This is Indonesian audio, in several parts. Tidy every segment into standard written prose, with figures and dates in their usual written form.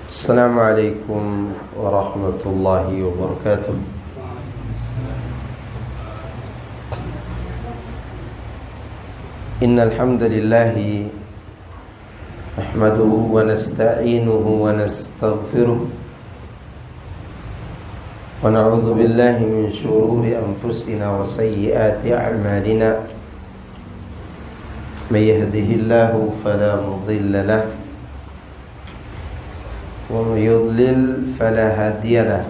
Assalamualaikum warahmatullahi wabarakatuh. Innal hamdalillah nahmaduhu wa nasta'inuhu wa nastaghfiruh wa na'udzu billahi min shururi anfusina wa sayyiati a'malina. May yahdihillahu fala mudilla lahu ومن يضلل فلا هادي له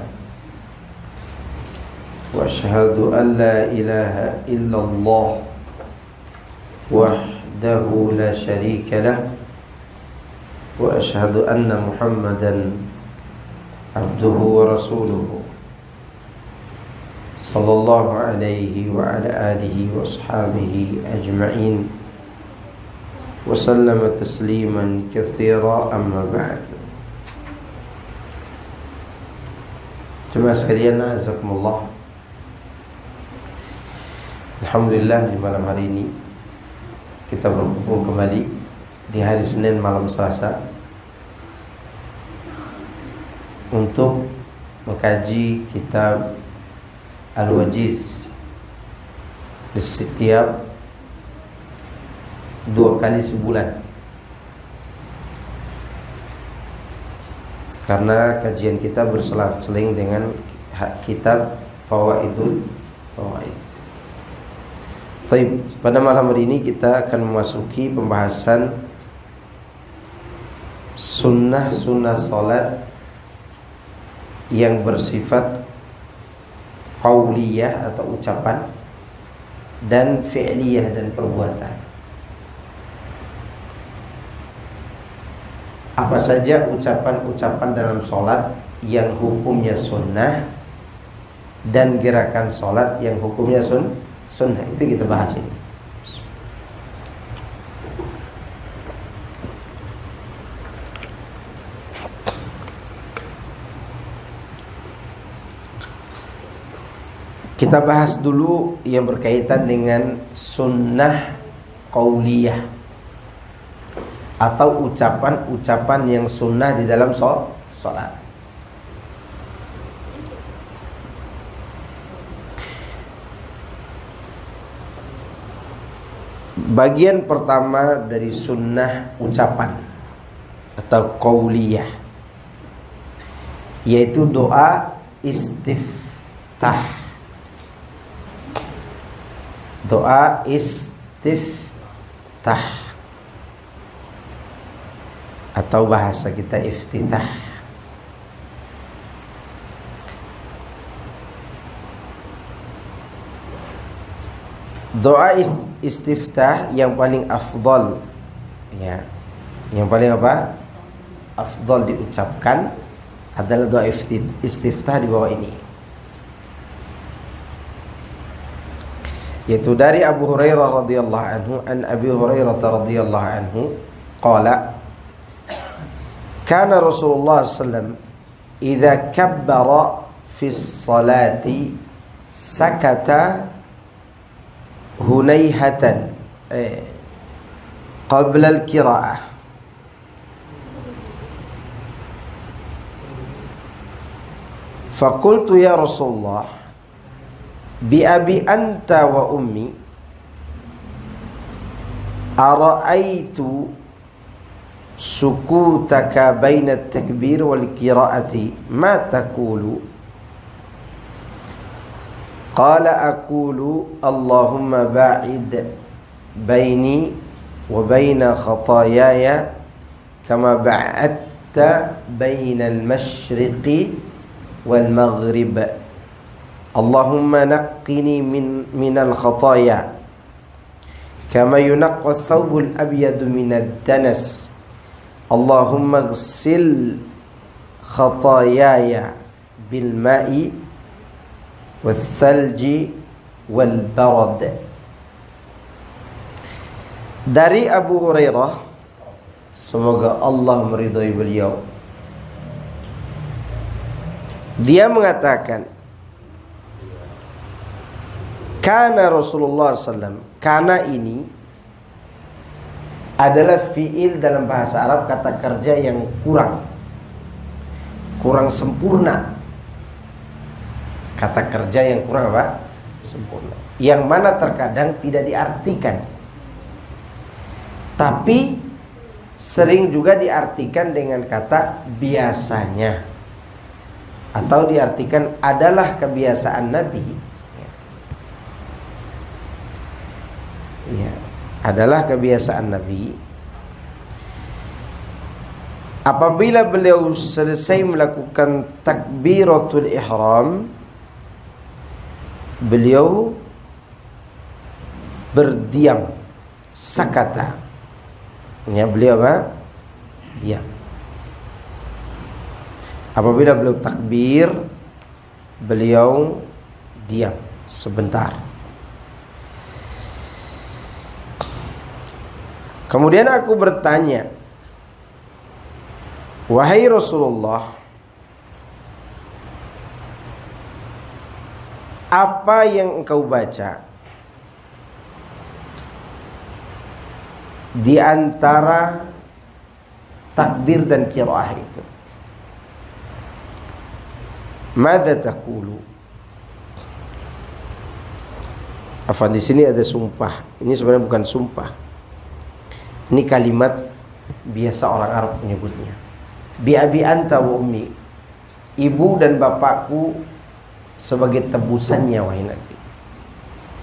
واشهد ان لا اله الا الله وحده لا شريك له واشهد ان محمدا عبده ورسوله صلى الله عليه وعلى اله واصحابه اجمعين وسلم تسليما كثيرا. اما بعد. Jemaah sekalian, azakumullah. Alhamdulillah, di malam hari ini kita berkumpul kembali di hari Senin malam Selasa untuk mengkaji kitab Al-Wajiz di setiap 2 kali sebulan, karena kajian kita berselang-seling dengan kitab Fawaidul Fawaid. Baik, pada malam hari ini kita akan memasuki pembahasan sunnah-sunnah salat yang bersifat qauliyah atau ucapan, dan fi'liyah dan perbuatan. Apa saja ucapan-ucapan dalam sholat yang hukumnya sunnah dan gerakan sholat yang hukumnya sunnah, itu kita bahas ini. Kita bahas dulu yang berkaitan dengan sunnah qauliyah atau ucapan-ucapan yang sunnah di dalam sholat. Bagian pertama dari sunnah ucapan atau qauliyah yaitu doa istiftah. Doa istiftah atau bahasa kita iftitah. Doa istiftah yang paling afdal, ya, yang paling apa? Afdal diucapkan adalah doa istiftah di bawah ini, yaitu dari Abu Hurairah radhiyallahu anhu, an Abi Hurairah radhiyallahu anhu qala kana Rasulullah sallam idza kabbara fi sholati sakata hunayhatan qabla al-qira'ah faqultu ya Rasulullah bi abi anta wa ummi ara'aitu sukutaka baina at-takbir wal qira'ati ma taqulu qala aqulu Allahumma ba'id baini wa baina khataayaya kama ba'adta baina al-masyriqi wal maghrib Allahumma naqqini min al-khataaya kama yunaqqa ath-thawbu al-abyadu min ad-danas Allahumma ghsil khataayaya bil ma'i wal thalji wal barad. Dari Abu Hurairah, semoga Allah meridhai beliau, dia mengatakan, kana Rasulullah SAW. Kana ini adalah fiil dalam bahasa Arab, kata kerja yang kurang. kurang sempurna. Kata kerja yang kurang apa? Sempurna. Yang mana terkadang tidak diartikan, tapi sering juga diartikan dengan kata biasanya, atau diartikan adalah kebiasaan Nabi. Ya, adalah kebiasaan Nabi. Apabila beliau selesai melakukan takbiratul ihram, beliau berdiam, sakata. Ya, beliau apa? Diam. Apabila beliau takbir, beliau diam sebentar. Kemudian aku bertanya, wahai Rasulullah, apa yang engkau baca di antara takbir dan qiraah itu? Madza taqulu? Afan, di sini ada sumpah. Ini sebenarnya bukan sumpah. Ini kalimat biasa orang Arab menyebutnya. Bi abi anta wa ummi. Ibu dan bapakku sebagai tebusannya, wahai Nabi.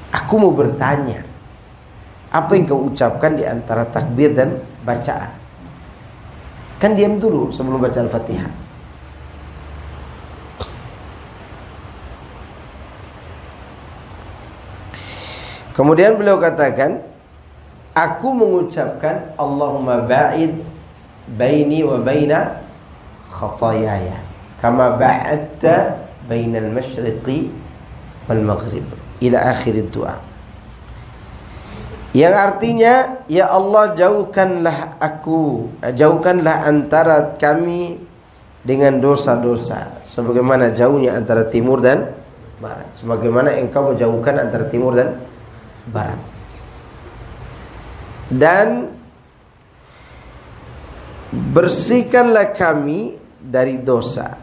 Aku mau bertanya, apa yang kau ucapkan di antara takbir dan bacaan? Kan diam dulu sebelum baca Al-Fatihah. Kemudian beliau katakan, aku mengucapkan Allahumma ba'id baini wa baina khataayaya kama ba'adta bainal masyriqi wal maghrib ila akhir doa. Yang artinya, ya Allah, jauhkanlah antara kami dengan dosa-dosa sebagaimana jauhnya antara timur dan barat, sebagaimana engkau menjauhkan antara timur dan barat. Dan bersihkanlah kami dari dosa.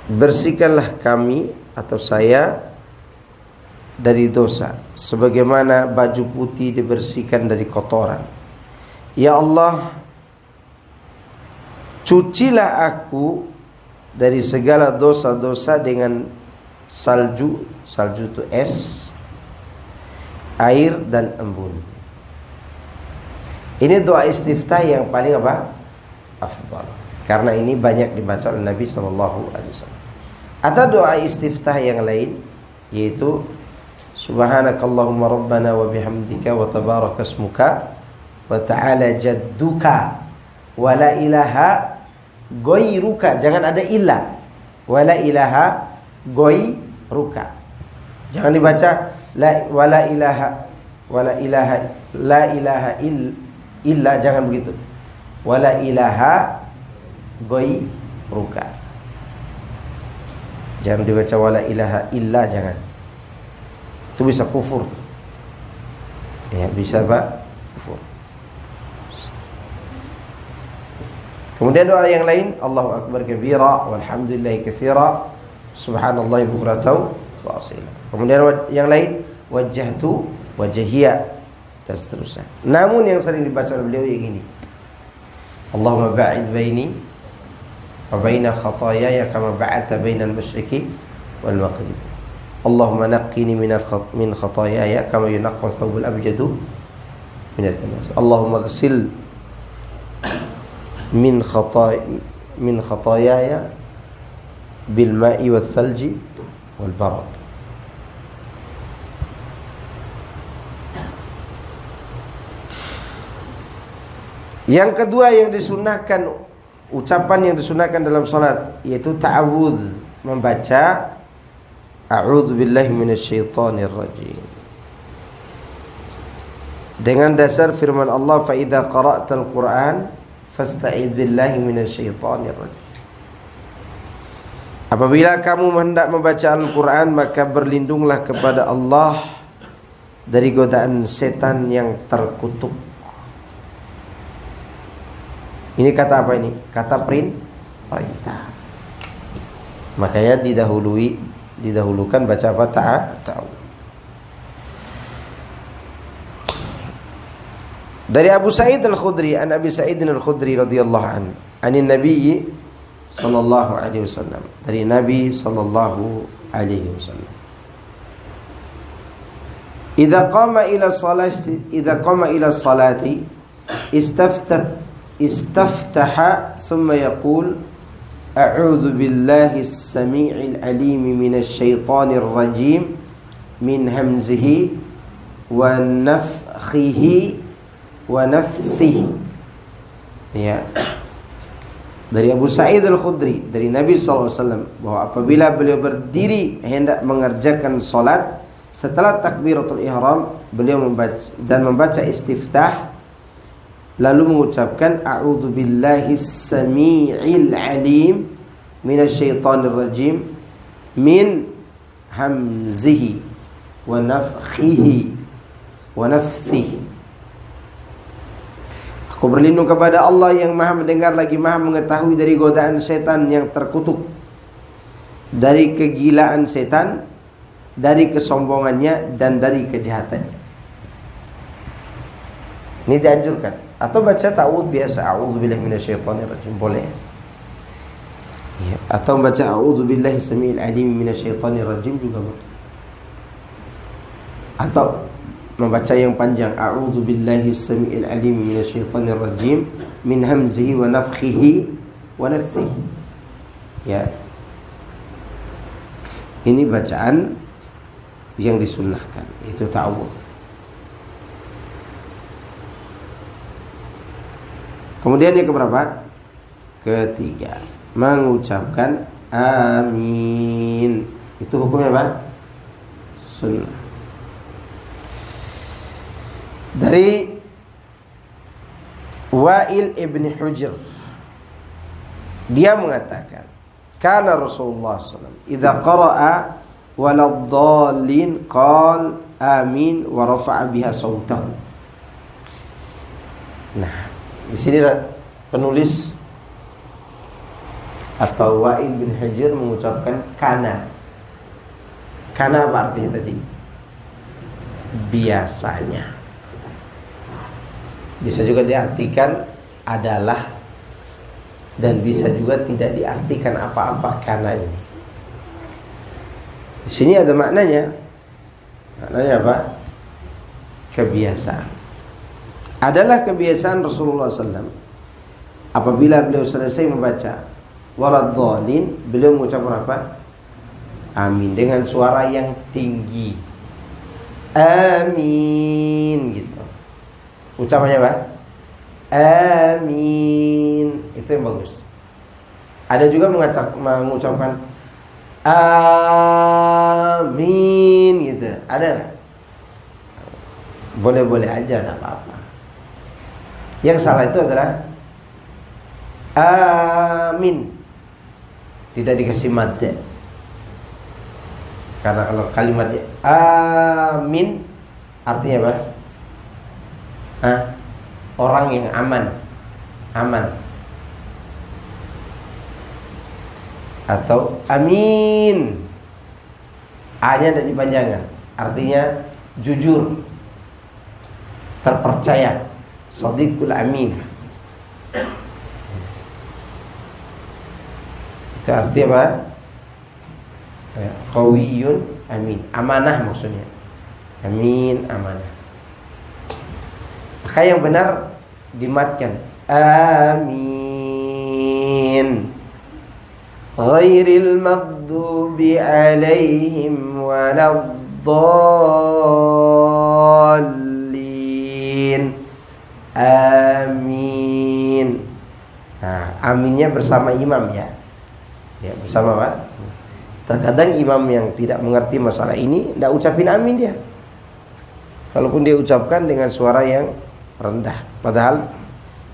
Bersihkanlah kami atau saya dari dosa sebagaimana baju putih dibersihkan dari kotoran. Ya Allah, cucilah aku dari segala dosa-dosa dengan salju. Salju itu es, air dan embun. Ini doa istiftah yang paling apa? Afdal. Karena ini banyak dibaca oleh Nabi SAW. Ada doa istiftah yang lain, yaitu Subhanakallahumma rabbana wa bihamdika wa tabarakasmuka wa ta'ala jadduka wa la ilaha ghairuka. Jangan ada illa. Wa la ilaha ghairuka. Jangan dibaca la ilaha illa, jangan begitu. Wala ilaha ghairuka. Jangan dibaca wala ilaha illa, jangan. Itu bisa kufur. Ya, bisa apa? Kufur. Kemudian doa yang lain, Allahu akbar kabira walhamdulillahi katsira subhanallahi bukratan wa asila. Kemudian yang lain, wajjahtu wajhiya dan seterusnya. Namun yang sering dibaca oleh beliau yang ini, Allahumma ba'id baini wa baina khataayaya kama ba'adta bainal masyriqi wal maghrib. Allahumma naqqini min khataayaya kama yunqqa thawbul abjadu min ad-danas. Allahumma ghsil min khataayaya bil ma'i wal thalji wal barad. Yang kedua yang disunahkan, ucapan yang disunahkan dalam salat, yaitu ta'awudz, membaca a'udzu billahi minasyaitonir rajim. Dengan dasar firman Allah, fa idza qara'tal Qur'an fasta'idz billahi minasyaitonir rajim. Apabila kamu hendak membaca Al-Qur'an, maka berlindunglah kepada Allah dari godaan setan yang terkutuk. Ini kata apa ini? Kata perintah. Makanya didahulukan baca apa? Ta'awudz. Dari Abu Sa'id Al-Khudri, an Abi Sa'id Al-Khudri radhiyallahu anhu, anin Nabi sallallahu alaihi wasallam, dari Nabi sallallahu alaihi wasallam. Idza qama ila salati istaftaha thumma yaqul a'udzu billahi as-sami'il alim minasy syaithanir rajim min hamzihi wa nafthihi wa nafsihi. Ya. Dari Abu Sa'id Al-Khudri, dari Nabi sallallahu alaihi wasallam, bahwa apabila beliau berdiri hendak mengerjakan salat, setelah takbiratul ihram beliau membaca istiftah, lalu mengucapkan a'udzu billahi as-sami'il alim minasyaitonir rajim min hamzihi wa nafthihi wa nafsihi. Aku berlindung kepada Allah yang maha mendengar lagi maha mengetahui dari godaan setan yang terkutuk, dari kegilaan setan, dari kesombongannya, dan dari kejahatannya. Ini dianjurkan. Atau baca ta'awudz biasa, a'udzubillahi minasyaitonirrajim, boleh. Ya. Atau baca a'udzubillahi samiil alim minasyaitonirrajim juga boleh. Atau membaca yang panjang, a'udzubillahi samiil alim minasyaitonirrajim min hamzihi wa nafthihi wa nafsihi. Ya. Ini bacaan yang disunnahkan, itu ta'awudz. Kemudian yang keberapa? Ketiga, mengucapkan amin. Itu hukumnya apa? Sunnah. Dari Wa'il ibn Hujr, dia mengatakan, kana Rasulullah SAW idza qara'a waladdallin qala amin wa rafa'a biha sautahu. Nah, di sini penulis atau Wa'il bin Hujr mengucapkan kana. Kana apa artinya tadi? Biasanya. Bisa juga diartikan adalah, dan bisa juga tidak diartikan apa-apa kana ini. Di sini ada maknanya. Maknanya apa? Kebiasaan. Adalah kebiasaan Rasulullah SAW. Apabila beliau selesai membaca waladdallin, beliau mengucapkan apa? Amin, dengan suara yang tinggi. Amin gitu. Ucapannya apa? Amin. Itu yang bagus. Ada juga mengucapkan amin gitu. Ada nggak? Boleh-boleh aja, tidak apa-apa. Yang salah itu adalah amin, tidak dikasih mad. Karena kalau kalimatnya amin artinya apa? Orang yang aman. Atau amin, A-nya ada dipanjangkan, artinya jujur, terpercaya, shadiqul amin. Itu artinya apa? Qawiyun amin, amanah maksudnya. Amin, amanah. Maka yang benar dimatkan amin, ghairil maghdubi alaihim waladdallin. Amin. Nah, aminnya bersama imam ya. Ya, bersama Pak. Terkadang imam yang tidak mengerti masalah ini tidak ucapin amin dia. Kalaupun dia ucapkan dengan suara yang rendah, padahal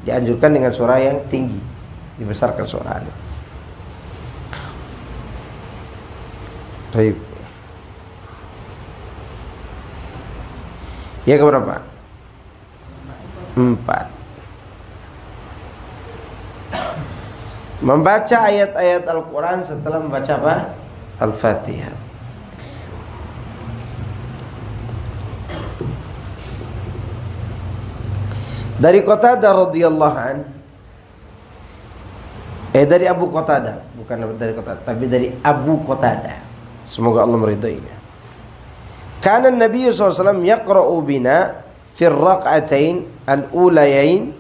dianjurkan dengan suara yang tinggi, dibesarkan suaranya. Baik. Yang keberapa? 4. Membaca ayat-ayat Al-Quran setelah membaca apa? Al-Fatihah. Dari Qatadah radhiyallahu an, dari Abu Qatadah, bukan dari Qatadah, tapi dari Abu Qatadah. Semoga Allah meridainya. Kana Nabi sallallahu alaihi wasallam yaqra'u bina fi ar-rak'atain al-ulayain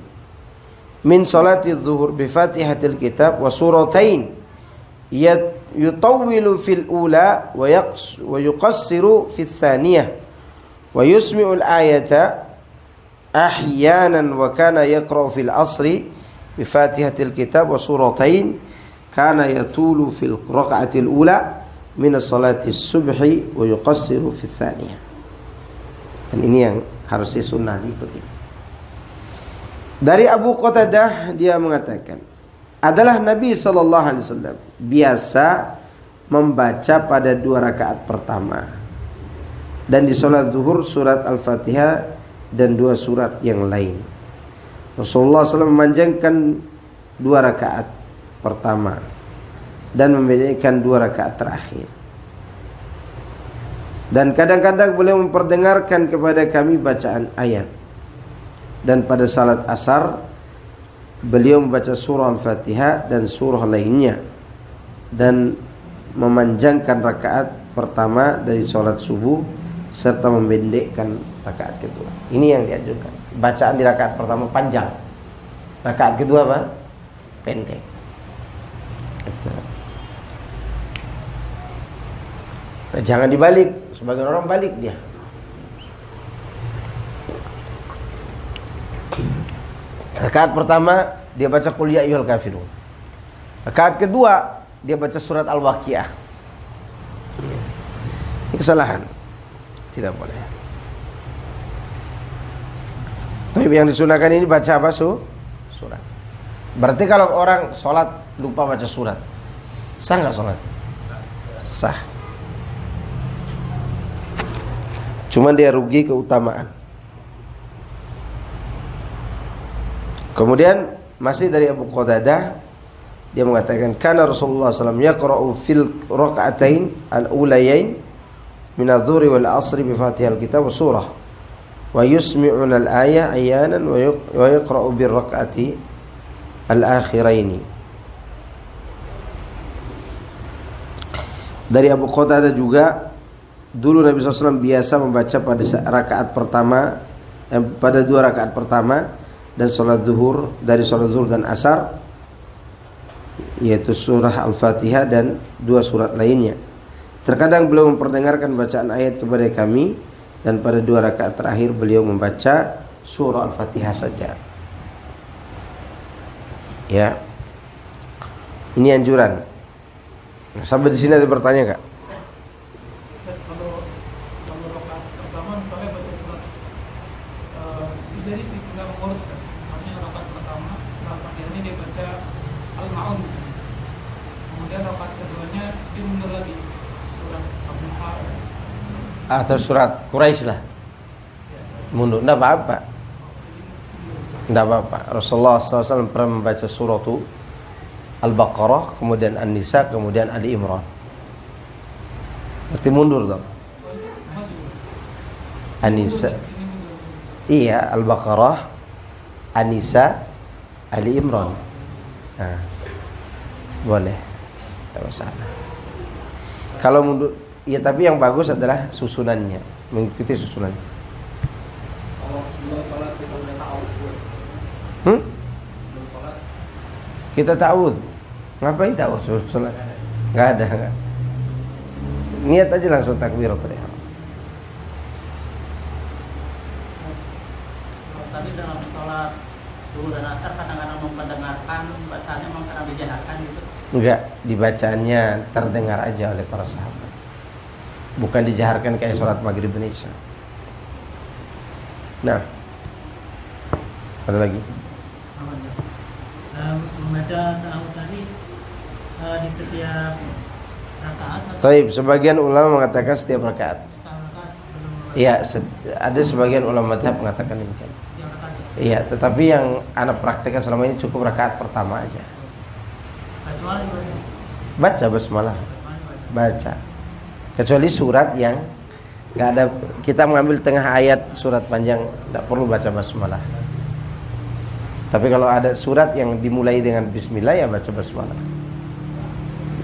min salati adh-dhuhur bi Fatihatil Kitab wa suratain yutawwilu fil ula wa yuqassiru fil thaniyah wa yusmi'u al-ayata ahyanan wa kana yaqra'u fil asri bi Fatihatil Kitab wa suratain kana yatulu fil rak'atil ula min salati subhi wa yuqassiru fi tsaniyah. Dan ini yang harusnya sunnah diikuti. Dari Abu Qatadah dia mengatakan, adalah Nabi sallallahu alaihi wasallam biasa membaca pada 2 rakaat pertama dan di salat zuhur surat Al-Fatihah dan 2 surat yang lain. Rasulullah SAW memanjangkan 2 rakaat pertama dan membedakan 2 rakaat terakhir. Dan kadang-kadang beliau memperdengarkan kepada kami bacaan ayat. Dan pada salat asar beliau membaca surah Al-Fatihah dan surah lainnya dan memanjangkan rakaat pertama dari salat subuh serta memendekkan rakaat kedua. Ini yang diajukan. Bacaan di rakaat pertama panjang, rakaat kedua apa? Pendek. Nah, jangan dibalik. Sebagian orang balik dia. Rakaat pertama dia baca qul ya ayyuhal kafirun. Rakaat kedua dia baca surat Al-Waqiah. Ini kesalahan. Tidak boleh. Tapi yang disunahkan ini baca apa? Surat. Berarti kalau orang sholat lupa baca surat, sah nggak sholat? Sah. Cuma dia rugi keutamaan. Kemudian masih dari Abu Qatadah dia mengatakan kana Rasulullah SAW yaqra'u fil raka'atain al-ulayain min adh-dhuhri wal 'ashri bi Fatihil Kitab wa surah wa yusmi'una al-ayah ayanan wa yaqra'u bir raka'ati al-akhiraini. Dari Abu Qatadah juga dulu Nabi SAW biasa membaca pada rakaat pertama pada 2 rakaat pertama dan salat zuhur, dari salat zuhur dan asar, yaitu surah Al-Fatihah dan 2 surat lainnya. Terkadang beliau memperdengarkan bacaan ayat kepada kami dan pada 2 rakaat terakhir beliau membaca surah Al-Fatihah saja. Ya. Ini anjuran. Nah, sampai di sini ada bertanya Kak? Kalau rakaat pertama misalnya baca surat jadi tidak mengurus kan. Misalnya rakaat pertama setelah Fatihahnya dia baca Al-Ma'un misalnya. Kemudian rakaat keduanya dia mundur lagi surat Al-Duha Atau surat Quraisy lah. Mundur, enggak apa-apa. Enggak apa-apa. Rasulullah SAW pernah membaca surah Al-Baqarah, kemudian An-Nisa, kemudian Ali Imran. Berarti mundur dong. An-Nisa. Iya, Al-Baqarah, An-Nisa, Ali Imran. Nah, boleh. Tidak masalah. Kalau mundur, ya tapi yang bagus adalah susunannya, mengikuti susunannya. Kalau sebelum sholat kita udah tahu. Sebelum sholat Kita ta'awudz. Ngapain ta'awudz sebelum sholat? Enggak ada, enggak. Niat aja langsung takbiratul ihram. Tadi dalam sholat zuhur dan asar kadang-kadang memperdengarkan bacaannya memang kadang dijaharkan gitu. Enggak, dibacaannya terdengar aja oleh para sahabat. Bukan dijaharkan kayak sholat maghrib dan isya. Nah, ada lagi? Membaca ta'awudz tadi di setiap rakaat atau Taib, sebagian ulama mengatakan setiap rakaat. rakaat sebelum Iya, ada sebagian ulama madhab mengatakan demikian. setiap rakaat. Iya, tetapi yang anak praktekkan selama ini cukup rakaat pertama aja. Basmalah juga. Baca basmalah. Baca. Kecuali surat yang nggak ada, kita mengambil tengah ayat surat panjang, tidak perlu baca basmalah. Tapi kalau ada surat yang dimulai dengan bismillah, ya baca basmalah.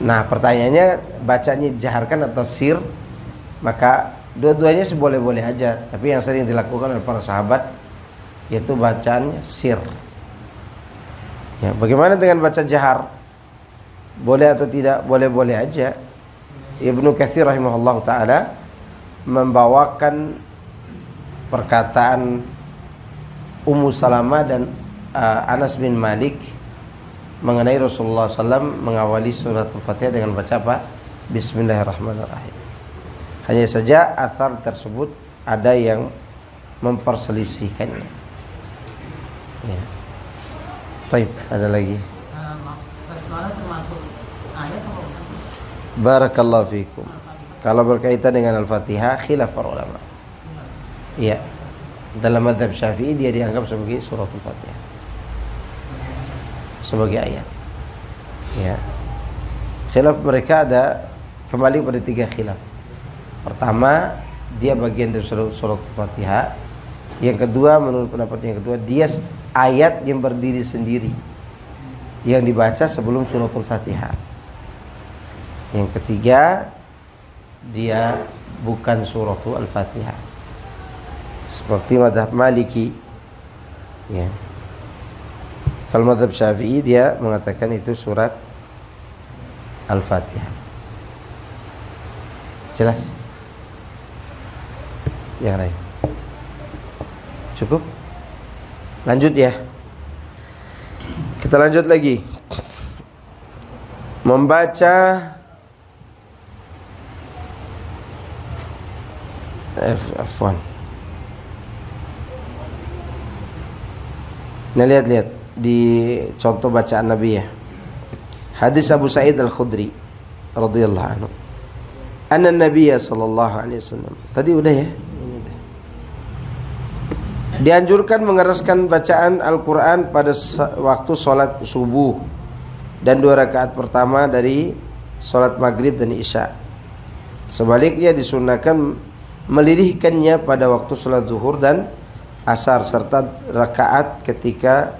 Nah, pertanyaannya bacanya jaharkan atau sir? Maka dua-duanya seboleh-boleh aja. Tapi yang sering dilakukan oleh para sahabat yaitu bacaannya sir. Ya, bagaimana dengan baca jahar? Boleh atau tidak? Boleh-boleh aja. Ibnu Katsir rahimahullah ta'ala membawakan perkataan Ummu Salamah dan Anas bin Malik mengenai Rasulullah SAW mengawali surat Al-Fatihah dengan baca apa? Bismillahirrahmanirrahim. Hanya saja athar tersebut ada yang memperselisihkannya. Ya. Taib, ada lagi. Basmalah termasuk ayat atau bukan? Barakallahu fikum. Kalau berkaitan dengan Al-Fatihah, khilaf para ulama. Iya. Dalam mazhab Syafi'i dia dianggap sebagai surat Al-Fatihah, sebagai ayat. Ya. Khilaf mereka ada kembali pada 3 khilaf. Pertama, dia bagian dari surat Al-Fatihah. Yang kedua, menurut pendapat yang kedua, dia ayat yang berdiri sendiri yang dibaca sebelum surat Al-Fatihah. Yang ketiga, dia bukan surat Al-Fatihah, seperti mazhab Maliki. Ya. Kalau mazhab Syafi'i dia mengatakan itu surat Al-Fatihah. Jelas? Yang lain cukup? Lanjut ya. Kita lanjut lagi. Membaca F1. Nah, lihat di contoh bacaan Nabi ya. Hadis Abu Sa'id Al-Khudri radhiyallahu anhu. Anna Nabiy sallallahu alaihi wasallam. Tadi udah ya? Ini udah. Dianjurkan mengeraskan bacaan Al-Qur'an pada waktu salat subuh dan 2 rakaat pertama dari salat maghrib dan isya. Sebaliknya disunahkan melirihkannya pada waktu salat zuhur dan asar serta rakaat ketiga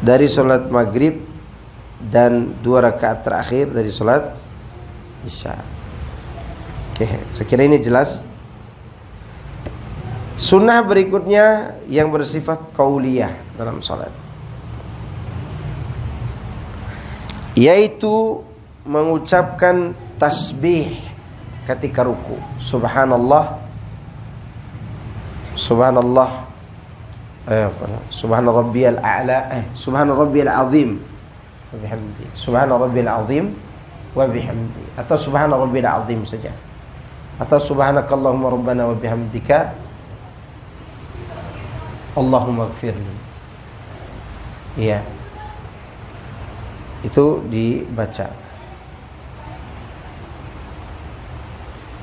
dari salat maghrib dan 2 rakaat terakhir dari salat isya. Oke, sekiranya ini jelas. Sunnah berikutnya yang bersifat qauliyah dalam salat, yaitu mengucapkan tasbih ketika ruku. Subhanallah, subhanallah, subhana rabbiyal a'la, subhana rabbiyal azim wa bihamdi, subhana rabbiyal azim wa bihamdi, atau subhana rabbiyal azim saja, atau subhanakallahumma rabbana wa bihamdika Allahumma ighfirli. Iya. Itu dibaca.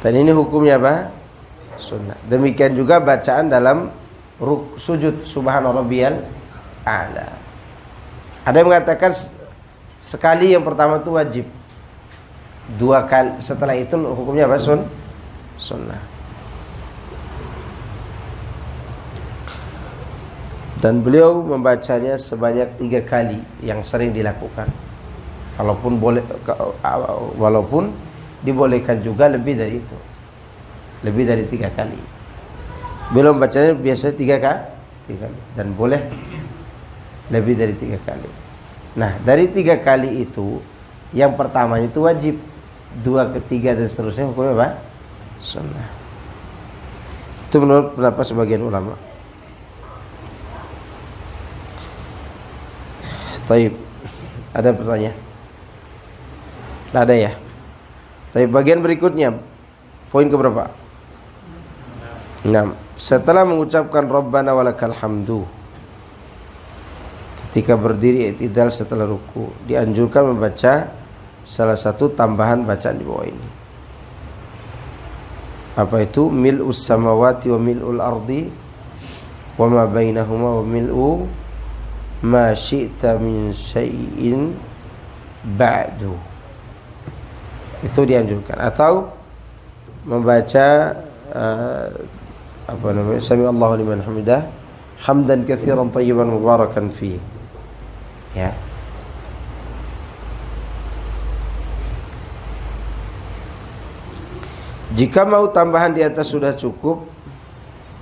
Dan ini hukumnya apa? Sunnah. Demikian juga bacaan dalam sujud subhana rabbiyal a'la. Ada yang mengatakan sekali yang pertama itu wajib. 2 kali setelah itu hukumnya apa? Sunnah. Dan beliau membacanya sebanyak 3 kali yang sering dilakukan. Walaupun dibolehkan juga lebih dari itu, lebih dari 3 kali. Beliau membacanya biasanya 3 kali dan boleh lebih dari 3 kali. Nah, dari 3 kali itu, yang pertamanya itu wajib, 2, ketiga dan seterusnya hukumnya apa? Sunnah. Itu menurut pendapat sebagian ulama. Taib, ada pertanyaan? Tidak ada ya? Taib, bagian berikutnya, poin keberapa? 6. Setelah mengucapkan Rabbana walakal hamdu, ketika berdiri i'tidal setelah ruku, dianjurkan membaca salah satu tambahan bacaan di bawah ini. Apa itu? Mil'us samawati wa mil'ul ardi wa ma bainahuma wa mil'u ma syi'ta min syai'in ba'du. Itu dianjurkan. Atau membaca Sami Allahu liman hamidah hamdan katsiran tayyiban mubarakan fi. Ya. Jika mau tambahan di atas sudah cukup.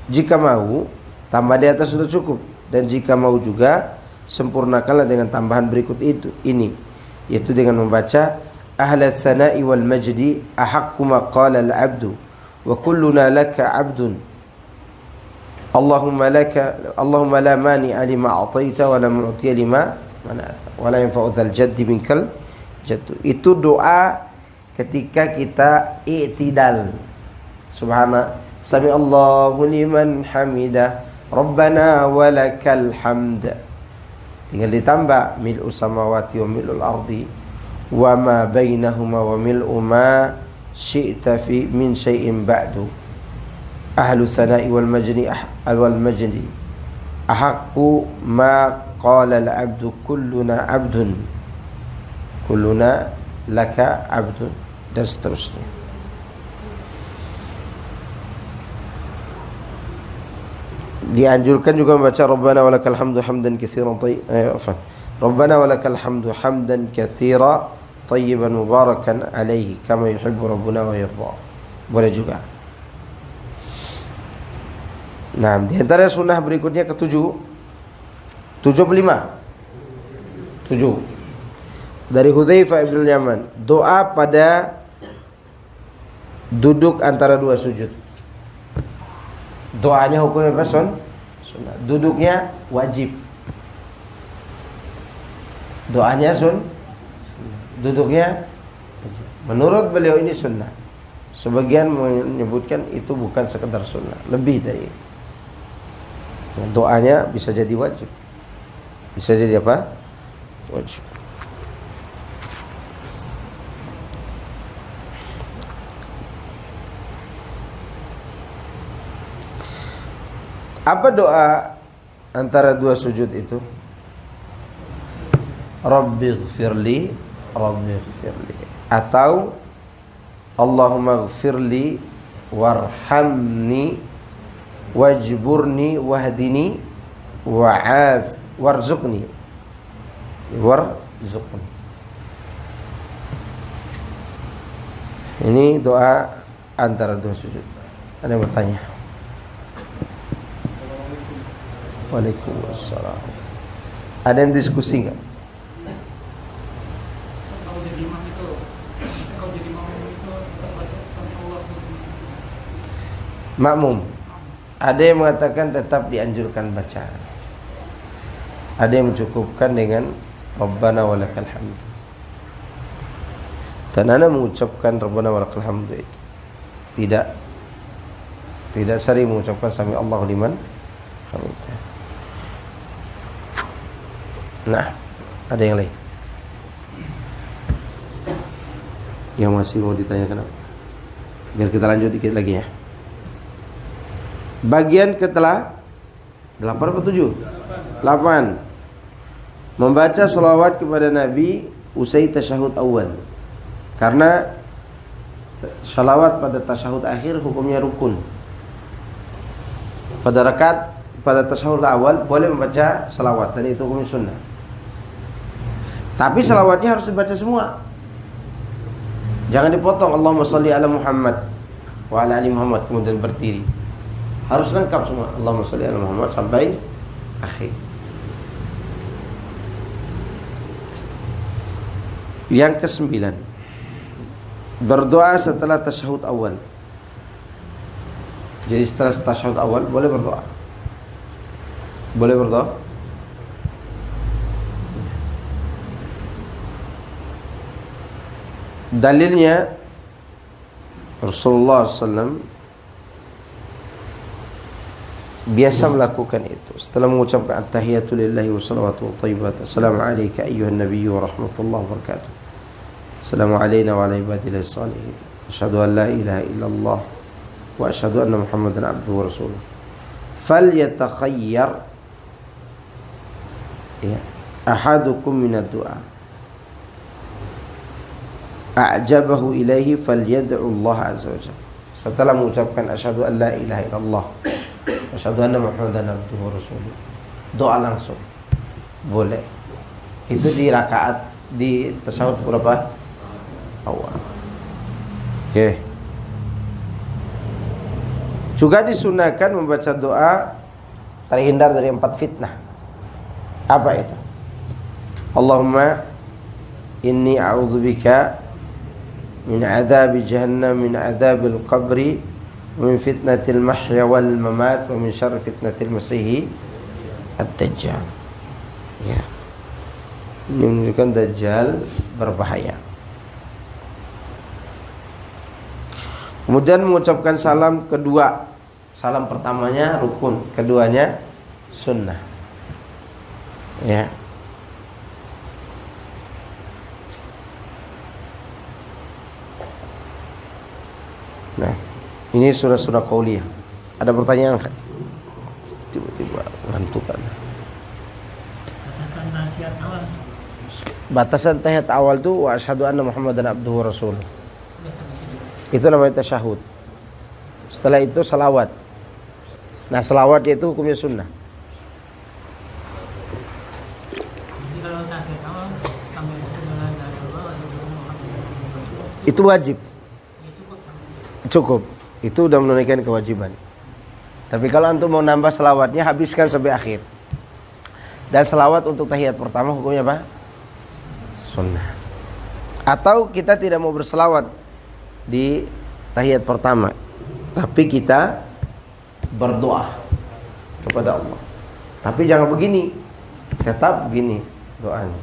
Jika mau tambah di atas sudah cukup. Dan jika mau juga sempurnakanlah dengan tambahan berikut ini, yaitu dengan membaca ahla tsana'i wal majdi ahaqqu ma qala al 'abdu wa kulluna laka 'abdun Allahumma la mani'a lima a'taita wa la mu'tiya lima mana'ta wa la yanfa'u dzal jaddi minkal jaddu. Itu doa ketika kita i'tidal. Subhana sami Allahu liman hamidah Rabbana walakal hamd. Tinggal ditambah mil'u samawati wa mil'ul ardi wa ma bainahuma wa mil'u ma syi'ta fi min syai'in ba'du. Ahlu sana'i wal majdi ahaqqu ma qala al 'abdu kulluna 'abdun kulluna laka 'abdun, dan seterusnya. Dianjurkan juga membaca Rabbana walakal hamdu hamdan katsiran Rabbana walakal hamdu hamdan katsiran tayyiban mubarakan alaihi kama yuhibbu rabbuna wa yarda. Boleh juga. Nah, di antara sunnah berikutnya ke-7 dari Hudzaifah bin Yaman, doa pada duduk antara dua sujud. Doanya hukumnya apa? Sunnah. Duduknya wajib. Doanya duduknya wajib. Menurut beliau ini sunnah. Sebagian menyebutkan itu bukan sekedar sunnah, lebih dari itu. Nah, doanya bisa jadi wajib. Bisa jadi apa? Wajib. Apa doa antara dua sujud itu? Rabbighfirli atau Allahumma ghfirli warhamni wajburni wahdini warzuqni. Ini doa antara dua sujud. Ada yang bertanya? Waalaikumsalam. Ada yang diskusi nggak? Kalau jadi imam itu Makmum. Ada yang mengatakan tetap dianjurkan baca. Ada yang mencukupkan dengan Rabbana walakal hamd. Dan ana mengucapkan Rabbana walakal hamd itu tidak sering mengucapkan sami Allahu liman hamidah. Nah, ada yang lain yang masih mau ditanyakan apa? Biar kita lanjut dikit lagi ya. Bagian ketelah 8 atau 7? 8. Membaca selawat kepada Nabi usai tasyahud awal. Karena selawat pada tasyahud akhir hukumnya rukun. Pada tasyahud awal boleh membaca selawat dan itu hukum sunnah. Tapi selawatnya harus dibaca semua. Jangan dipotong Allahumma shalli ala Muhammad wa ala ali Muhammad kemudian berdiri. Harus lengkap semua Allahumma shalli ala Muhammad sampai akhir. Yang ke-9, berdoa setelah tasyahud awal. Jadi setelah tasyahud awal boleh berdoa. Boleh berdoa? Dalilnya Rasulullah SAW biasa melakukan itu setelah mengucapkan at-tahiyatu lillahi wa salawatu wa thayyibat. Assalamu alayka ayyuhan nabiyyu wa rahmatullahi wa barakatuh. Assalamu alayna wa ala ibadillahi salihin. Asyhadu an la ilaha illallah wa asyhadu anna Muhammadan abduhu wa rasuluh. Falyatakhayyar ya, ahadukum minad du'a a'jabahu ilaihi falyad'u Allah azza wajalla. Setelah mengucapkan asyhadu an la ilaha illallah asyhadu anna muhammadan abduhu wa rasuluh, doa langsung boleh. Itu di rakaat di tasyahud berapa? Awal. Oke. Juga disunahkan membaca doa terhindar dari 4 fitnah. Apa itu? Allahumma inni a'udzubika min adzabi jahannam, min adzabil qabri, min fitnatil mahya wal mamat, wa min syarri fitnatil masiih ad-dajjal. Ya. Ini menunjukkan dajjal berbahaya. Kemudian mengucapkan salam kedua. Salam pertamanya rukun, keduanya sunnah. Ya. Nah, ini surah-surah qauliyah. Ada pertanyaan kan? Tiba-tiba ngantuk kan. Batasan tahiyat awal tuh wa asyhadu anna muhammadan abduhu wa rasuluh. Itu namanya tasyahud. Setelah itu salawat. Nah, salawat itu hukumnya sunnah. Itu wajib. Cukup. Itu udah menunaikan kewajiban. Tapi kalau antum mau nambah selawatnya, habiskan sampai akhir. Dan selawat untuk tahiyat pertama hukumnya apa? Sunnah. Atau kita tidak mau berselawat di tahiyat pertama, tapi kita berdoa kepada Allah. Tapi jangan begini, tetap begini doanya.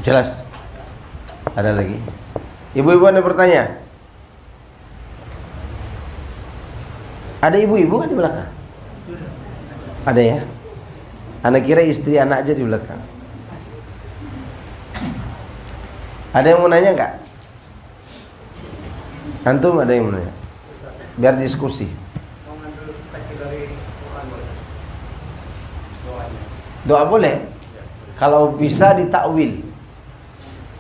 Jelas? Ada lagi? Ibu-ibu ada bertanya? Ada ibu-ibu kan di belakang? Ada ya? Anak kira istri anak aja di belakang. Ada yang mau nanya enggak? Antum ada yang mau nanya? Biar diskusi. Doa boleh? Kalau bisa ditakwil.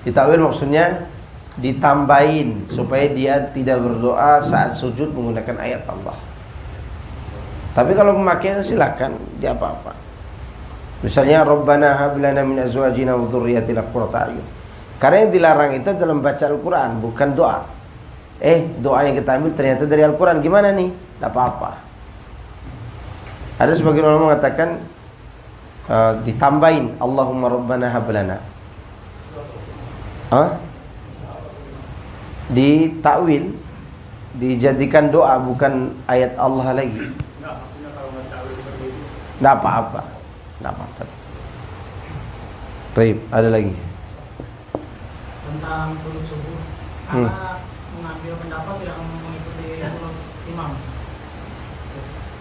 Ditakwil maksudnya ditambahin supaya dia tidak berdoa saat sujud menggunakan ayat Allah. Tapi kalau pemakaian silakan, dia apa-apa. Misalnya Rabbana hab lana min azwajina wa dzurriyyatina qurrata a'yun. Karena yang dilarang itu dalam baca Al-Qur'an, bukan doa. Doa yang kita ambil ternyata dari Al-Qur'an, gimana nih? Tidak apa-apa. Ada sebagian ulama mengatakan ditambahin Allahumma Rabbana hab lana. Ditakwil, dijadikan doa bukan ayat Allah lagi. Tidak apa-apa. Tidak apa-apa. Baik, ada lagi. Tentang kunut subuh, karena mengambil pendapat yang mengikuti kunut imam.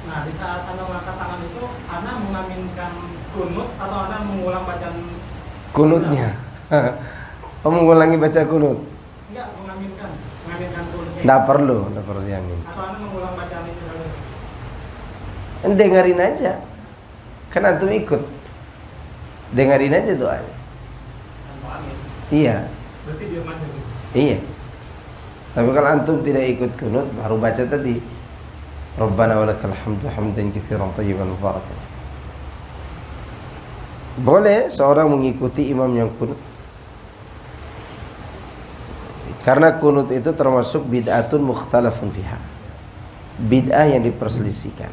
Nah, di saat Anda mengangkat tangan itu, Anda mengaminkan kunut atau Anda mengulang bacaan kunutnya? Mengulangi baca kunut? Enggak, mengaminkan kunutnya. Tidak perlu diamin. Atau Anda mengulang bacaan itu dulu? Dengerin aja. Kan antum ikut. Dengerin aja doanya. Iya. Berarti dia maju. Iya. Tapi kalau antum tidak ikut kunut, baru baca tadi. Rabbana walakal hamdu hamdan katsiran thayyiban mubarakan. Boleh seorang mengikuti imam yang kunut. Karena kunut itu termasuk bid'atun mukhtalafun fiha. Bid'ah yang diperselisihkan.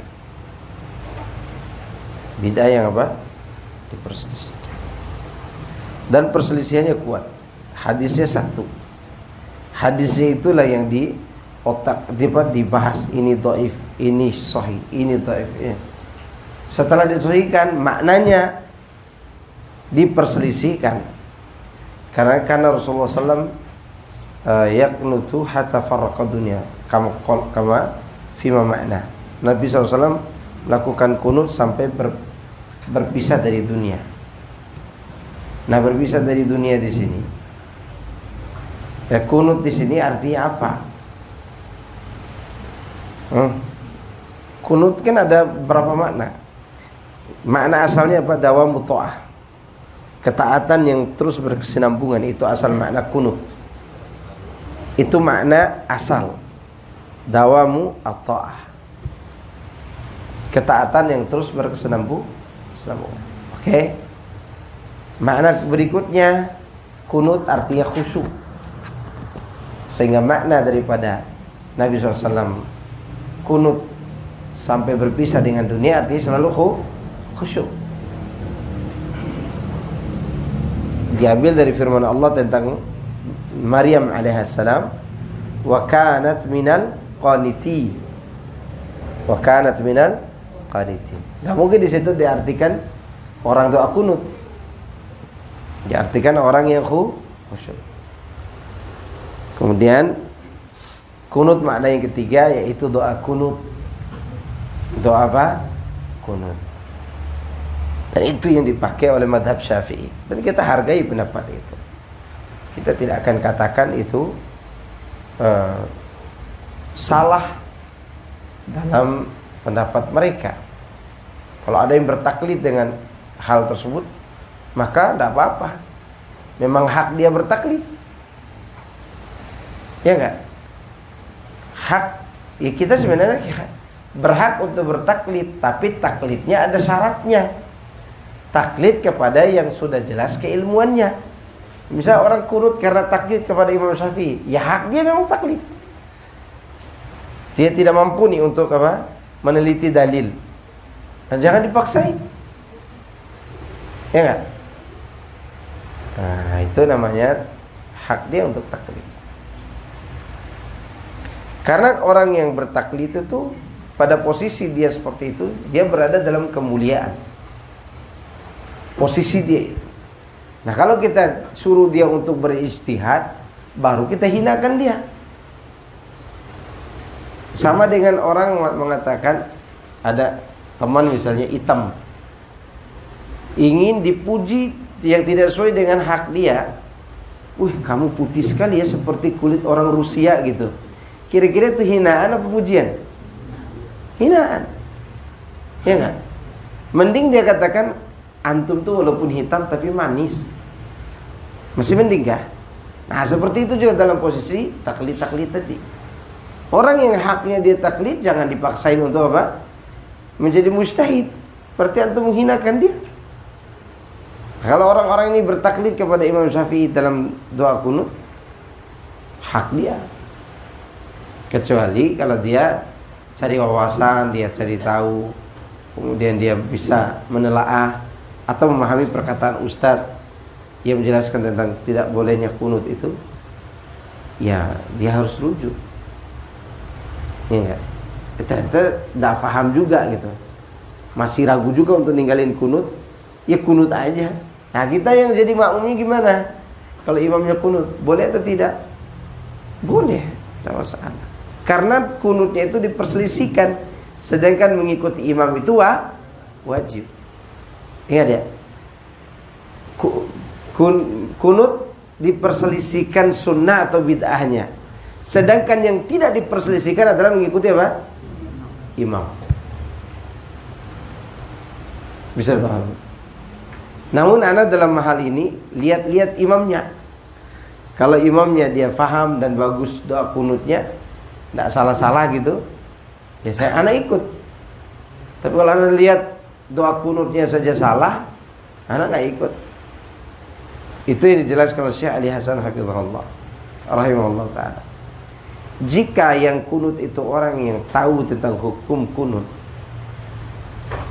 Bid'ah yang apa? Diperselisihkan. Dan perselisihannya kuat. Hadisnya satu. Hadisnya itulah yang di otak dibahas, ini dhaif, ini sahih, ini dhaif. Setelah disahihkan, maknanya diperselisihkan. Karena Rasulullah SAW yaqnutu hatta farraqa dunya kama fima makna. Nabi SAW melakukan kunut sampai berpisah dari dunia. Nah, berpisah dari dunia di sini. Ya, kunut di sini artinya apa? Kunut kan ada berapa makna? Makna asalnya apa? Dawamu ta'ah. Ketaatan yang terus berkesinambungan, itu asal makna kunut. Itu makna asal. Dawamu at-ta'ah. Ketaatan yang terus berkesinambungan. Oke. Makna berikutnya, kunut artinya khusyuk. Sehingga makna daripada Nabi SAW kunut sampai berpisah dengan dunia artinya selalu khusyuk. Diambil dari firman Allah tentang Maryam alaihissalam, wa kanat minal qanitin. Wa kanat minal qanitin. Nah, mungkin di situ diartikan orang doa kunut. Diartikan orang yang khusyuk. Kemudian kunut makna yang ketiga yaitu doa kunut. Doa apa? Kunut. Dan itu yang dipakai oleh madhab Syafi'i. Dan kita hargai pendapat itu. Kita tidak akan katakan itu salah dalam pendapat mereka. Kalau ada yang bertaklid dengan hal tersebut, maka tidak apa-apa. Memang hak dia bertaklid. Ya enggak? Hak, ya kita sebenarnya berhak untuk bertaklid, tapi taklidnya ada syaratnya. Taklid kepada yang sudah jelas keilmuannya. Misal orang kunut karena taklid kepada Imam Syafi'i, ya hak dia memang taklid. Dia tidak mampu nih untuk apa? Meneliti dalil. Dan jangan dipaksain. Ya enggak? Nah, itu namanya hak dia untuk taklid. Karena orang yang bertaklid itu pada posisi dia seperti itu, dia berada dalam kemuliaan. Posisi dia itu. Nah, kalau kita suruh dia untuk berijtihad, baru kita hinakan dia. Sama dengan orang mengatakan, ada teman misalnya hitam, ingin dipuji yang tidak sesuai dengan hak dia. Wih, kamu putih sekali ya, seperti kulit orang Rusia gitu. Kira-kira itu hinaan apa pujian? Hinaan. Ya enggak? Mending dia katakan, antum tuh walaupun hitam tapi manis. Masih mending kah? Nah, seperti itu juga dalam posisi taklid-taklid tadi. Orang yang haknya dia taklid jangan dipaksain untuk apa? Menjadi mujtahid. Berarti antum menghinakan dia. Kalau orang-orang ini bertaklid kepada Imam Syafi'i dalam doa kunut, hak dia. Kecuali kalau dia cari wawasan, dia cari tahu, kemudian dia bisa menelaah atau memahami perkataan ustadz yang menjelaskan tentang tidak bolehnya kunut itu, ya dia harus rujuk. Ya enggak? Ternyata tidak paham juga gitu, masih ragu juga untuk ninggalin kunut, ya kunut aja. Nah, kita yang jadi makmumnya gimana? Kalau imamnya kunut, boleh atau tidak? Boleh, tidak masalah. Karena kunutnya itu diperselisihkan, sedangkan mengikuti imam itu wajib. Ingat ya, kunut diperselisihkan sunnah atau bid'ahnya, sedangkan yang tidak diperselisihkan adalah mengikuti apa? Imam. Bisa paham? Namun anak dalam hal ini lihat-lihat imamnya. Kalau imamnya dia faham dan bagus doa kunutnya, tidak salah-salah gitu, ya anak ikut. Tapi kalau anak lihat doa kunutnya saja salah, anak nggak ikut. Itu yang dijelaskan oleh Syekh Ali Hasan hafizahullah rahimahullah ta'ala. Jika yang kunut itu orang yang tahu tentang hukum kunut,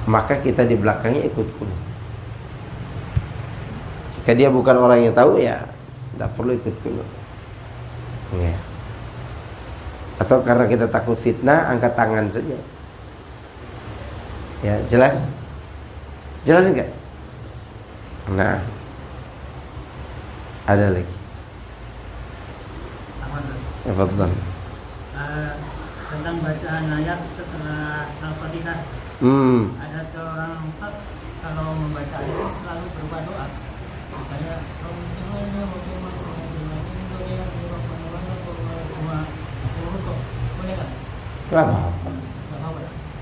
maka kita di belakangnya ikut kunut. Jika dia bukan orang yang tahu, ya tidak perlu ikut kunut. Ya. Atau karena kita takut fitnah, angkat tangan saja. Ya, jelas? Jelas enggak? Nah, ada lagi. Tafadhal. Tentang bacaan ayat setelah Al-Fatihah. Ada seorang ustaz kalau membaca ayat selalu berubah doa. Misalnya, Kenapa?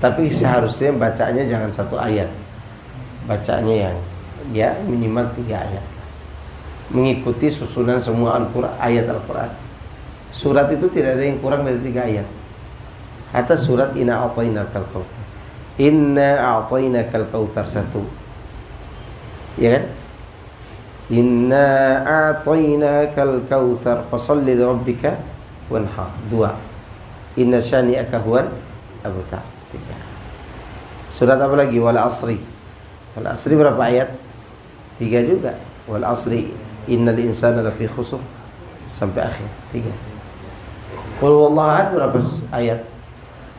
Tapi seharusnya bacanya jangan satu ayat. bacaannya yang dia minimal 3 ayat, mengikuti susunan semua ayat Al-Quran. Surat itu tidak ada yang kurang dari 3 ayat. Hatta surat Inna a'tainakal kautsar, Inna a'tainakal kautsar 1, ya kan? Inna a'tainakal kautsar fasalli lirabbika wanhar 2, Inna syani'aka huwal abtar 3. Surat apa lagi? Wal asri. Wal asri berapa ayat? 3 juga. Wal asri innal insana lafi khusr sampai akhir 3. Qul huwallahu ahad berapa ayat?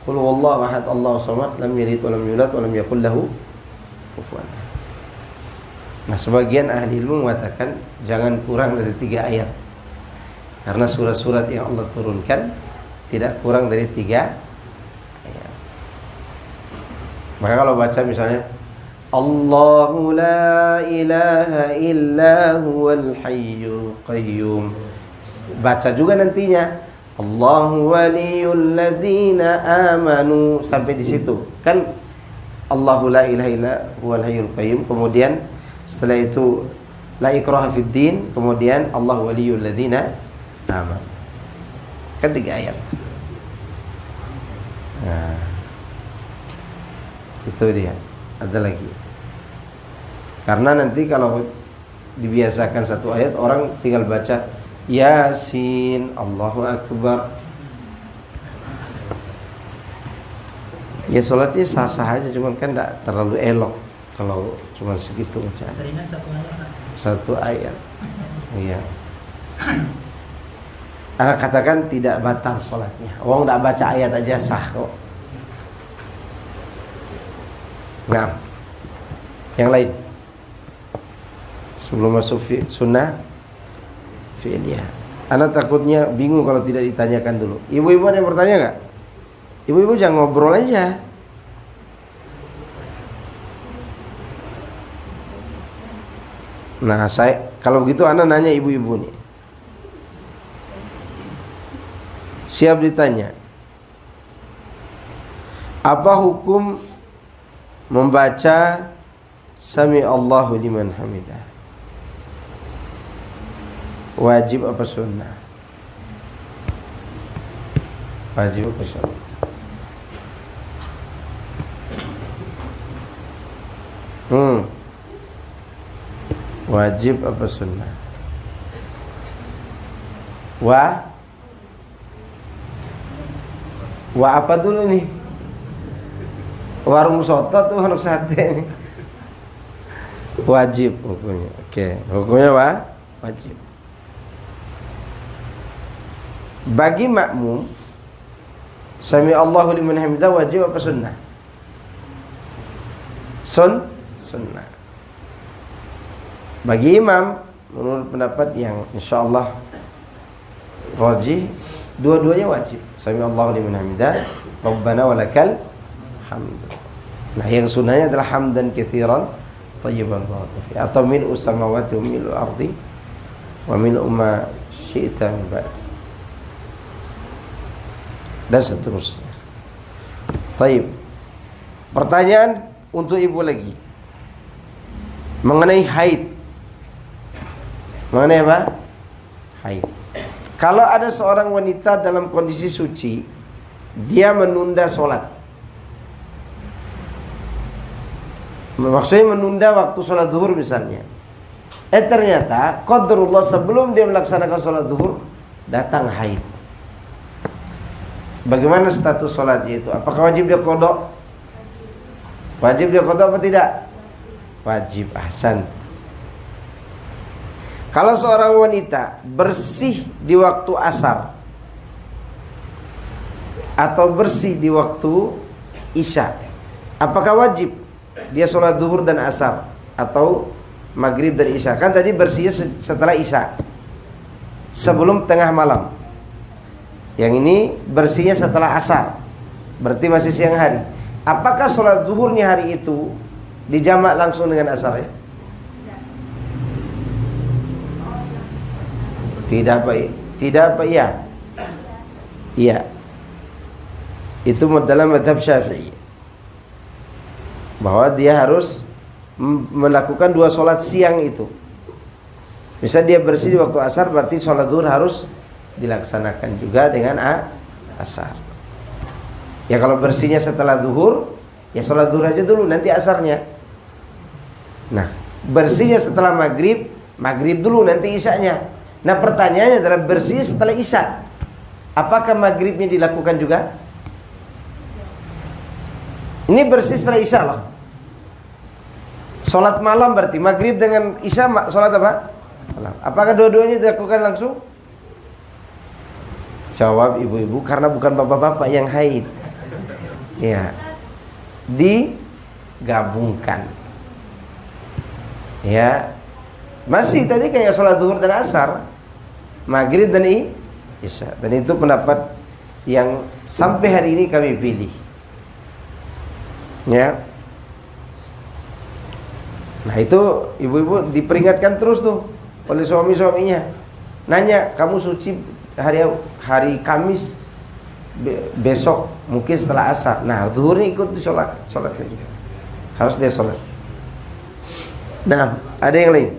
Qul huwallahu ahad Allahu samad lam yalid wa lam yulad wa lam yakul lahu kufuwan ahad. Nah, sebagian ahli ilmu mengatakan jangan kurang dari 3 ayat. Karena surat-surat yang Allah turunkan tidak kurang dari 3 ayat. Maka kalau baca misalnya Allahu la ilaha illa huwal hayyul qayyum, baca juga nantinya Allahu waliyul ladzina amanu sampai di situ. Kan Allahu la ilaha illa huwal hayyul qayyum, kemudian setelah itu la ikraha fid din, kemudian Allahu waliyul ladzina amanu. Kan 3 ayat. Nah, itu dia. Ada lagi. Karena nanti kalau dibiasakan 1 ayat, orang tinggal baca Yasin, Allahu Akbar. Ya sholatnya sah-sah aja, cuman kan tidak terlalu elok kalau cuma segitu bacaan. 1 ayat. Iya. Anak katakan tidak batal sholatnya. Orang tidak baca ayat aja sah kok. Nah, yang lain sebelum masuk sunnah fi'liyah. Anak takutnya bingung kalau tidak ditanyakan dulu. Ibu-ibu ada yang bertanya nggak? Ibu-ibu jangan ngobrol aja. Nah, kalau begitu anak nanya ibu-ibu nih. Siap ditanya. Apa hukum membaca Sami Allahu liman hamidah? Wajib apa sunnah? Wajib apa sunnah? Wajib apa sunnah? Wa apa dulu nih? Warung soto tuh warung sate nih. Wajib hukumnya. Oke, hukumnya wajib. Bagi makmum Sami Allahu liman hamidah wajib apa sunnah? Sunnah. Bagi imam menurut pendapat yang insyaallah rajih, dua-duanya wajib. Sami Allahu liman hamidah, Rabbana walakal hamd. Nah, yang sunnahnya adalah hamdan katsiran thayyiban barakallahu fi, atau mil'us samawati wa mil'ul ardi wa mil'u ma syi'ta min ba'd, dan seterusnya. Taib. Pertanyaan untuk ibu lagi mengenai haid. Mengenai apa? Haid. Kalau ada seorang wanita dalam kondisi suci, dia menunda sholat. Maksudnya menunda waktu sholat zuhur misalnya. Ternyata qadarullah sebelum dia melaksanakan sholat zuhur datang haid. Bagaimana status sholatnya itu? Apakah wajib dia qada? Wajib dia qada apa tidak? Wajib. Ahsan. Kalau seorang wanita bersih di waktu asar atau bersih di waktu isya, apakah wajib dia sholat zuhur dan asar atau maghrib dan isya? Kan tadi bersihnya setelah isya, sebelum tengah malam. Yang ini bersihnya setelah asar, berarti masih siang hari. Apakah sholat zuhurnya hari itu dijamak langsung dengan asarnya? Tidak apa iya. Iya. Itu dalam mazhab Syafi'i, bahwa dia harus melakukan 2 sholat siang itu. Misal dia bersih di waktu asar, berarti sholat zuhur harus dilaksanakan juga dengan asar. Ya kalau bersihnya setelah zuhur, ya sholat zuhur aja dulu, nanti asarnya. Nah, bersihnya setelah maghrib, maghrib dulu, nanti isyanya. Nah pertanyaannya adalah bersih setelah isya, apakah maghribnya dilakukan juga? Ini bersih setelah isya loh. Sholat malam berarti maghrib dengan isya sholat apa? Malam. Apakah dua-duanya dilakukan langsung? Jawab ibu-ibu, karena bukan bapak-bapak yang haid. Ya, digabungkan. Ya, masih tadi kayak sholat zuhur dan asar, maghrib dan isya. Dan itu pendapat yang sampai hari ini kami pilih. Ya. Nah itu ibu-ibu diperingatkan terus tuh oleh suami-suaminya. Nanya, kamu suci hari Kamis, besok mungkin setelah asar. Nah zuhurnya ikut di sholatnya juga. Harus dia sholat. Nah, ada yang lain?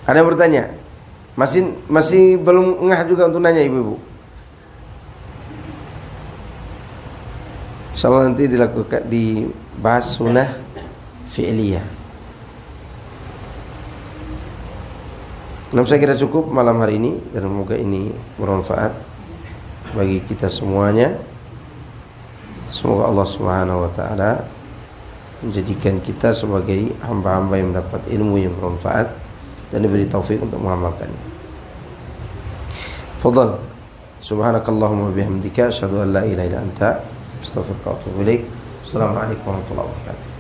Ada yang bertanya? Masih belum ngeh juga untuk nanya ibu-ibu. Insyaallah nanti dilakukan, dibahas sunnah fi'liyah. Nah, saya kira cukup malam hari ini, dan semoga ini bermanfaat bagi kita semuanya. Semoga Allah Subhanahu wa taala menjadikan kita sebagai hamba-hamba yang mendapat ilmu yang bermanfaat dan diberi taufik untuk mengamalkannya. Fadhal. Subhanakallahumma wa bihamdika asyhadu an la ilaha illa anta astaghfiruka wa atubu ilaik. Assalamualaikum warahmatullahi wabarakatuh.